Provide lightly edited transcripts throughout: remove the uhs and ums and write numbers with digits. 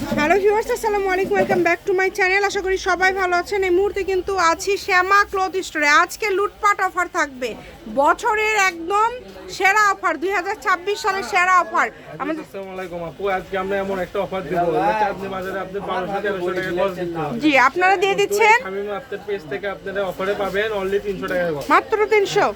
Hello viewers, আসসালামু আলাইকুম, welcome back to my channel. আশা করি সবাই ভালো আছেন। এই মুহূর্তে কিন্তু আছি শ্যামা ক্লথ স্টোরে। আজকে লুটপাট অফার থাকবে, বছরের একদম সেরা অফার, 2026 সালের সেরা অফার। আমাদের আসসালামু আলাইকুম আপু, আজকে আমরা এমন একটা অফার দেব চাঁদনী বাজারে আপনি 1200-1300 টাকা গজ দিতে হবে। জি, আপনারা দিয়ে দিচ্ছেন শামিম আপনার পেজ থেকে আপনারা অফারে পাবেন অনলি 300 টাকা গজ, মাত্র 300,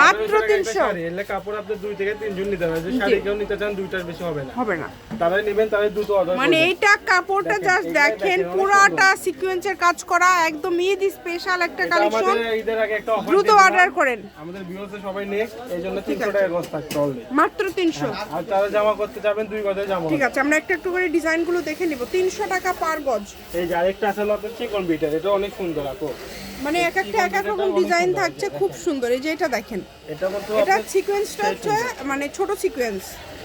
মাত্র 300। এলে কাপড় আপনি 2 থেকে 3 জন নিতে হবে। যে শাড়ি কেউ নিতে চান দুইটার বেশি হবে না, হবে না তারাই নেবেন, তারাই দ্রুত অর্ডার মানে করবেন। এইটা কাপড়টা জাস্ট দেখেন, পুরাটা সিকোয়েন্সের কাজ করা, একদম ঈদ স্পেশাল একটা কালেকশন। আমাদের ঈদের আগে একটা অফার দ্রুত অর্ডার করেন, আমাদের ভিউয়ার্স সবাই নেক, এইজন্য 300 টাকা গজ থাকছে অনলি, মাত্র 300। আর তারা জামা করতে যাবেন 2 গজে জামা। ঠিক আছে, আমরা একটু একটু করে ডিজাইনগুলো দেখে নিব। 300 টাকা পার গজ। এই যে আরেকটা আছে আপনার চিকন বিটার, এটা অনেক সুন্দর আপু। মানে এক একটা এক এক রকম ডিজাইন থাকছে, খুব সুন্দর। এই যে এটা দেখেন, এটা কিন্তু এটা সিকোয়েন্সটা হচ্ছে মানে ছোট সিকোয়েন্স,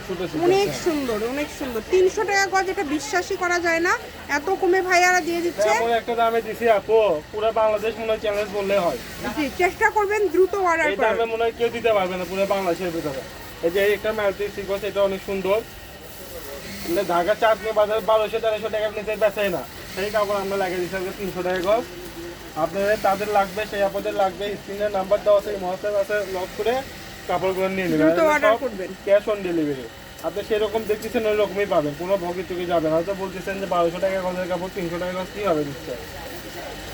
ছোট অনেক সুন্দর, অনেক সুন্দর। 300 টাকা গজ, এটা বিশ্বাসই করা যায় না এত কমে ভাইয়ারা দিয়ে দিচ্ছে। এমন একটা দামে দিছি আপু, পুরো বাংলাদেশ মনে হয় চ্যালেঞ্জ বললে হয়। জি, চেষ্টা করবেন দ্রুত অর্ডার এই করার। দামে মনে হয় কেউ দিতে পারবে না পুরো বাংলাদেশের ভিতরে। এই যে একটা মাল্টি সিকোয়েন্স, এটা অনেক সুন্দর। মানে ঢাকা চাঁদনী বাজার 1200-1300 টাকার নিচে বেচাই না, সেই কাপড় আমরা লাগিয়ে দিচ্ছি 300 টাকা গজ। আপনাদের তাদের লাগবে, সেই আপনাদের লাগবে, স্ক্রিনের নাম্বার দেওয়া আছে, মহাসেব আছে, লক করে কাপড়গুলো নিয়ে নেবেন। দ্রুত অর্ডার করবেন, ক্যাশ অন ডেলিভারি। আপনি সেরকম দেখতেছেন ওই রকমই পাবেন, কোনো ভগি টুকি যাবেন। হয়তো বলতেছেন যে 1200 টাকা গজের কাপড় 300 টাকা গজ কীভাবে দিচ্ছে,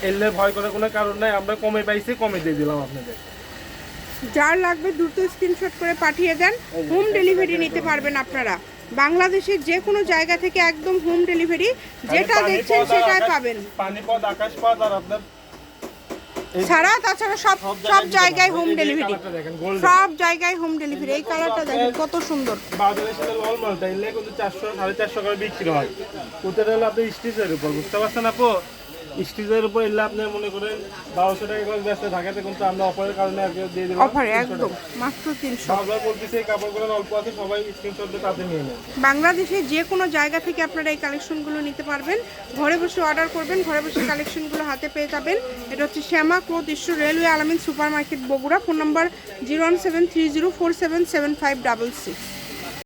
এলে ভয় করার কোনো কারণ নাই। আমরা কমে পাইছি, কমে দিয়ে দিলাম আপনাদের। যার লাগবে দ্রুত স্ক্রিনশট করে পাঠিয়ে দেন। হোম ডেলিভারি নিতে পারবেন আপনারা বাংলাদেশের যে কোনো জায়গা থেকে, একদম হোম ডেলিভারি। যেটা দেখছেন সেটাই পাবেন, পানিপথ, আকাশপথ আর আপনার ছাড়া তাছাড়া সব সব জায়গায় হোম ডেলিভারি, সব জায়গায় হোম ডেলিভারি। এই কালারটা দেখেন কত সুন্দর। বাজারের সাথে লাল মালটা এলে কিন্তু 400-450 করে বিক্রি হয়। কোথায় হলো আপনি স্টিচের উপর, বুঝতে পারছেন আপু? স্টিচের উপর এলে আপনি মনে করেন 1200 টাকা করে ব্যস্ত ঢাকাতে, কিন্তু আমরা অফারের কারণে আর দিয়ে দিলাম অফারে একদম মাত্র 300। বারবার বলতেছি এই কাপড়গুলো অল্প আছে, সবাই স্ক্রিনশট দিয়ে তাতে নিয়ে নেন। বাংলাদেশের যে কোনো জায়গা থেকে আপনারা এই কালেকশনগুলো নিতে পারবেন। ঘরে বসে অর্ডার করবেন, ঘরে বসে কালেকশনগুলো হাতে পেয়ে যাবেন। এটা হচ্ছে শ্যামা ক্লথ স্টোর, রেলওয়ে আলামিন super market, Bogura. Phone number 01730477566।